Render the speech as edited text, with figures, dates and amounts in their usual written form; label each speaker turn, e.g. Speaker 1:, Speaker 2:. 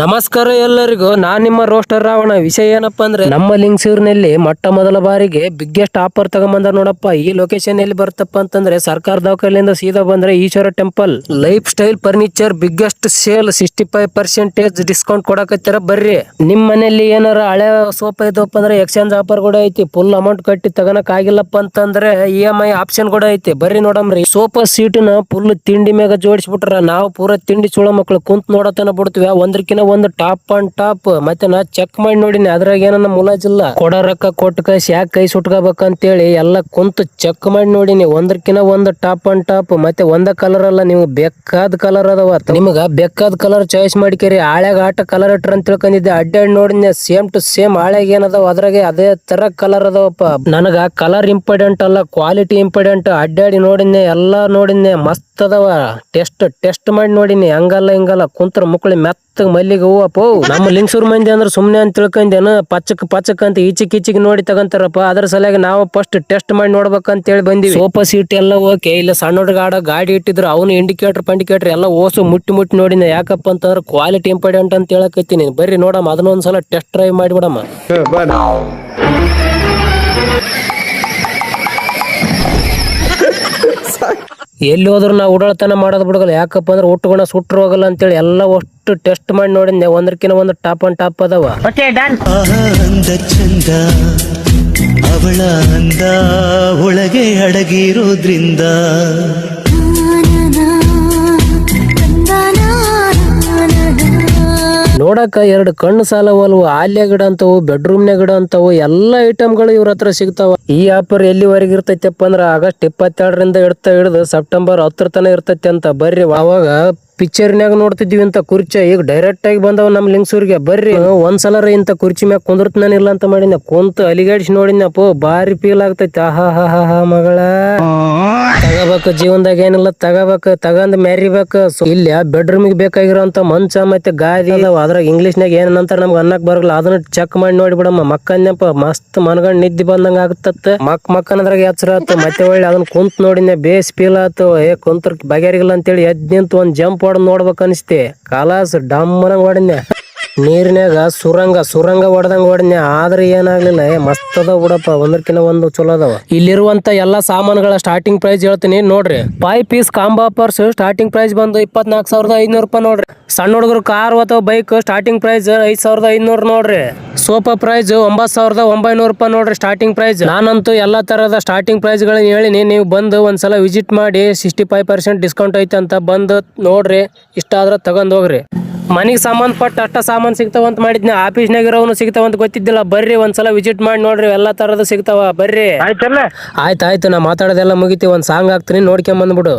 Speaker 1: ನಮಸ್ಕಾರ ಎಲ್ಲರಿಗೂ, ನಾನ್ ನಿಮ್ಮ ರೋಸ್ಟರ್ ರಾವಣ. ವಿಷಯ ಏನಪ್ಪಾ ಅಂದ್ರೆ, ನಮ್ಮ ಲಿಂಗಸೂರಿನಲ್ಲಿ ಮೊಟ್ಟ ಮೊದಲ ಬಾರಿಗೆ ಬಿಗ್ಗೆಸ್ಟ್ ಆಫರ್ ತಗೊಂಬಂದ ನೋಡಪ್ಪ. ಈ ಲೊಕೇಶನ್ ಎಲ್ಲಿ ಬರ್ತಪ್ಪ ಅಂತಂದ್ರೆ, ಸರ್ಕಾರ ದವಾಖಾನೆಯಿಂದ ಸೀದಾ ಬಂದ್ರೆ Eshwara temple. Lifestyle furniture biggest sale 65% discount ಕೊಡಕತ್ತಾರ. ಬರ್ರಿ. ನಿಮ್ ಮನೆಯಲ್ಲಿ ಏನಾರ ಹಳೆ ಸೋಫಾ ಇದ್ದಪ್ಪ ಅಂದ್ರೆ ಎಕ್ಸ್ಚೇಂಜ್ ಆಫರ್ ಕೂಡ ಐತಿ. ಫುಲ್ ಅಮೌಂಟ್ ಕಟ್ಟಿ ತಗೋನಕ್ ಆಗಿಲ್ಲಪ್ಪ ಅಂತಂದ್ರೆ EMI ಆಪ್ಷನ್ ಕೂಡ ಐತಿ. ಬರ್ರಿ ನೋಡಮ್ರಿ. ಸೋಫಾ ಸೀಟ್ ನ ಫುಲ್ ತಿಂಡಿ ಮ್ಯಾಗ ಜೋಡಿಸ್ಬಿಟ್ರ. ನಾವು ಪೂರ ತಿಂಡಿ ಚುಳ ಮಕ್ಳು ಕುಂತ್ ನೋಡತನ ಬಿಡ್ತೀವಿ. ಒಂದ್ರಕಿನ ಒಂದು ಟಾಪ್ ಅಂಡ್ ಟಾಪ್. ಮತ್ತೆ ನಾ ಚೆಕ್ ಮಾಡಿ ನೋಡಿನಿ, ಅದ್ರಾಗ ಏನನ್ನ ಮುಲಾಜಿಲ್ಲ. ಕೊಡ ರೊಕ್ಕ ಕೊಟ್ಟ ಕೈಸಿ ಯಾಕೆ ಕೈ ಸುಟ್ಕೋಬೇಕಂತೇಳಿ ಎಲ್ಲ ಕುಂತು ಚೆಕ್ ಮಾಡಿ ನೋಡಿನಿ. ಒಂದ್ರಕಿನ ಒಂದು ಟಾಪ್ ಅಂಡ್ ಟಾಪ್. ಮತ್ತೆ ಒಂದ ಕಲರ್ ಅಲ್ಲ, ನೀವು ಬೇಕಾದ ಕಲರ್ ಅದಾವ. ನಿಮಗ ಬೇಕಾದ ಕಲರ್ ಚಾಯ್ಸ್ ಮಾಡಿಕೇರಿ. ಹಳ್ಯಾಗ ಆಟ ಕಲರ್ ಇಟ್ರ ಅಂತ ತಿಳ್ಕೊಂಡಿದ್ದೆ. ಅಡ್ಡಾಡಿ ನೋಡಿದ್ನೆ, ಸೇಮ್ ಟು ಸೇಮ್ ಹಳ್ಯಾಗ ಏನದಾವ ಅದ್ರಾಗೆ ಅದೇ ತರ ಕಲರ್ ಅದಾವಪ್ಪ. ನನಗ ಕಲರ್ ಇಂಪಾರ್ಟೆಂಟ್ ಅಲ್ಲ, ಕ್ವಾಲಿಟಿ ಇಂಪಾರ್ಟೆಂಟ್. ಅಡ್ಡಾಡಿ ನೋಡಿದ್ನೆ, ಎಲ್ಲಾ ನೋಡಿದ್ನೆ, ಮಸ್ತ್ ಅದಾವ. ಟೆಸ್ಟ್ ಮಾಡಿ ನೋಡಿನಿ. ಹಂಗಲ್ಲ ಹಿಂಗಲ್ಲ ಕುಂತ್ರ ಮುಕ್ಳಿ ಮೆತ್ತ ಮಲ್ಲಿಗೆ ಹೂವು ಅಪ್ಪೋ. ನಮ್ಮ ಲಿಂಗಸೂರ್ ಮಂದಿ ಅಂದ್ರೆ ಸುಮ್ನೆ ಅಂತ ತಿಳ್ಕೊಂಡೇನ, ಪಚ್ಚಕ್ ಅಂತ ಈಚಿಕ್ ನೋಡಿ ತಗಂತಾರಪ್ಪ. ಅದ್ರ ಸಲುವಾಗಿ ನಾವು ಫಸ್ಟ್ ಟೆಸ್ಟ್ ಮಾಡಿ ನೋಡ್ಬೇಕಂತ ಹೇಳಿ ಬಂದಿವಿ. ಸೋಫಾ ಸೀಟ್ ಎಲ್ಲ ಓಕೆ. ಇಲ್ಲ ಸಣ್ಣ ಹುಡುಗ ಗಾಡಿ ಇಟ್ಟಿದ್ರು, ಅವನು ಇಂಡಿಕೇಟರ್ ಎಲ್ಲ ಓಸು ಮುಟ್ಟಿ ನೋಡಿನ. ಯಾಕಪ್ಪ ಅಂತಂದ್ರೆ ಕ್ವಾಲಿಟಿ ಇಂಪಾರ್ಟೆಂಟ್ ಅಂತ ಹೇಳಕತ್ತೀನಿ. ಬರ್ರಿ ನೋಡಮ್ಮ, ಅದನ್ನೊಂದ್ಸಲ ಟೆಸ್ಟ್ ಡ್ರೈವ್ ಮಾಡಿಬಿಡಮ್ಮ. ಎಲ್ಲಿ ಹೋದ್ರು ನಾವು ಉಡಾಳತನ ಮಾಡೋದ್ ಬಿಡಗಲ್ಲ. ಯಾಕಪ್ಪ ಅಂದ್ರೆ ಉಟ್ಟುಗುಣ ಸುಟ್ರು ಹೋಗಲ್ಲ ಅಂತೇಳಿ ಎಲ್ಲ ಅಷ್ಟು ಟೆಸ್ಟ್ ಮಾಡಿ ನೋಡಿದ್ದೆ. ಒಂದಕ್ಕಿಂತ ಒಂದು ಟಾಪ್ ಅಂಡ್ ಟಾಪ್ ಅದಾವ.
Speaker 2: ಅಂದ ಚಂದ ಅವಳ ಅಂದ ಒಳಗೆ ಅಡಗಿರೋದ್ರಿಂದ
Speaker 1: ನೋಡಕ ಎರಡು ಕಣ್ಣು ಸಾಲವಲ್ವು. ಆಲ್ಯ ಗಿಡ ಅಂತವು, ಬೆಡ್ರೂಮ್ ನ ಗಿಡ ಅಂತವು, ಎಲ್ಲಾ ಐಟಮ್ಗಳು ಇವ್ರ ಹತ್ರ ಸಿಗ್ತಾವ. ಈ ಆಫರ್ ಎಲ್ಲಿವರೆಗೆ ಇರ್ತೈತಪ್ಪ ಅಂದ್ರ August 22ರಿಂದ ಹಿಡಿದು September 10 ತನ ಇರ್ತೈತಿ ಅಂತ. ಬರ್ರಿ. ಅವಾಗ ಪಿಕ್ಚರ್ನ್ಯಾಗ ನೋಡ್ತಿದ್ವಿ ಇಂತ ಕುರ್ಚಿ, ಈಗ ಡೈರೆಕ್ಟ್ ಆಗಿ ಬಂದವ ನಮ್ ಲಿಂಗಸೂರ್ಗೆ. ಬರ್ರಿ ಒಂದ್ಸಲರ ಇಂತ ಕುರ್ಚಿ ಮ್ಯಾಗ ಕುಂದ್ರತ್ನಾನ ಇಲ್ಲ ಅಂತ ಮಾಡಿನ. ಕುಂತ ಅಲಿಗಾಡಿಸಿ ನೋಡಿನಪ್ಪ, ಬಾರಿ ಫೀಲ್ ಆಗ್ತೈತಿ. ಆಹಾ ಮಗಳ ತಗಬೇಕು, ಜೀವನದಾಗ ಏನಿಲ್ಲ ತಗಂದ್ ಮ್ಯಾರಿಬೇಕು. ಇಲ್ಲಿ ಬೆಡ್ರೂಮಿಗೆ ಬೇಕಾಗಿರೋಂತ ಮಂಚ ಮತ್ತೆ ಗಾದಿ ಅದಾವ. ಅದ್ರಾಗ ಇಂಗ್ಲಿಷ್ನಾಗ ಏನಂತ ನಮ್ಗೆ ಅನ್ನಕ್ ಬರಲ್ಲ. ಅದನ್ನ ಚೆಕ್ ಮಾಡಿ ನೋಡಿಬಿಡಮ್ಮ. ಮಕ್ಕನ್ಯಪ್ಪ ಮಸ್ತ್ ಮನಗಂಡ್ ನಿದ್ದಿ ಬಂದಂಗ ಆಗ್ತತ್. ಮಕ್ಕನದ್ರಾಗ ಎಚ್ಚರ ಆತು. ಮತ್ತೆ ಒಳ್ಳೆ ಅದನ್ನ ಕುಂತ್ ನೋಡಿನ, ಬೇಸ್ ಫೀಲ್ ಆತು. ಕುಂತ್ರ ಬಗೆರಿಗಿಲ್ಲ ಅಂತೇಳಿ ಎದ್ ನಿಂತು ಒಂದ್ ಜಂಪ್ ಹೊಡೆದ್ ನೋಡ್ಬೇಕ ಅನಿಸ್ತಿ. ಕಾಲಾಸ್ ಡಮ್ಮನಂಗ್ ಹೊಡಿದ್ನೆ. ನೀರಿನ್ಯಾಗ ಸುರಂಗ ಹೊಡೆದಂಗ ಹೊಡಿದ್ನೆ. ಆದ್ರೆ ಏನಾಗ್ಲಿಲ್ಲ. ಮಸ್ತ್ ಅದಾವ ಬಿಡಪ್ಪ, ಒಂದಕ್ಕಿಂತ ಒಂದು ಚಲೋ ಅದಾವ. ಇಲ್ಲಿರುವಂತ ಎಲ್ಲಾ ಸಾಮಾನುಗಳ ಸ್ಟಾರ್ಟಿಂಗ್ ಪ್ರೈಸ್ ಹೇಳ್ತೀನಿ ನೋಡ್ರಿ. 5 piece combo offers starting price ಬಂದು 24,500 ರೂಪಾಯಿ ನೋಡ್ರಿ. ಸಣ್ಣ ಹುಡುಗರು ಕಾರ್ ಅಥವಾ ಬೈಕ್ ಸ್ಟಾರ್ಟಿಂಗ್ ಪ್ರೈಸ್ 5,500 ನೋಡ್ರಿ. ಸೋಫಾ ಪ್ರೈಸ್ 9,900 ರೂಪಾಯಿ ನೋಡ್ರಿ ಸ್ಟಾರ್ಟಿಂಗ್ ಪ್ರೈಸ್. ನಾನಂತೂ ಎಲ್ಲಾ ತರದ ಸ್ಟಾರ್ಟಿಂಗ್ ಪ್ರೈಸ್ ಗಳನ್ನ ಹೇಳಿನಿ. ನೀವು ಬಂದು ಒಂದ್ಸಲ ವಿಸಿಟ್ ಮಾಡಿ. 65% ಡಿಸ್ಕೌಂಟ್ ಐತೆ ಅಂತ ಬಂದು ನೋಡ್ರಿ. ಇಷ್ಟ ಆದ್ರ ತಗೊಂಡ್ ಹೋಗ್ರಿ. ಮನಿಗ್ ಸಂಬಂಧಪಟ್ಟ ಅಷ್ಟ ಸಾಮಾನ್ ಸಿಗ್ತಾವಂತ ಮಾಡಿದ್ನ. ಆಫೀಸ್ನಾಗ ಇರೋನು ಸಿಗ್ತಾವಂತ ಗೊತ್ತಿದ್ದಿಲ್ಲ. ಬರ್ರಿ ಒಂದ್ಸಲ ವಿಸಿಟ್ ಮಾಡಿ ನೋಡ್ರಿ. ಎಲ್ಲಾ ತರದ ಸಿಗ್ತಾವ. ಬರ್ರಿ. ಆಯ್ತು, ನಾ ಮಾತಾಡೋದೆಲ್ಲ ಮುಗಿತಿ. ಒಂದ್ ಸಾಂಗ್ ಹಾಕ್ತೀನಿ, ನೋಡ್ಕೊಂಡ್ ಬಂದ್ಬಿಡು.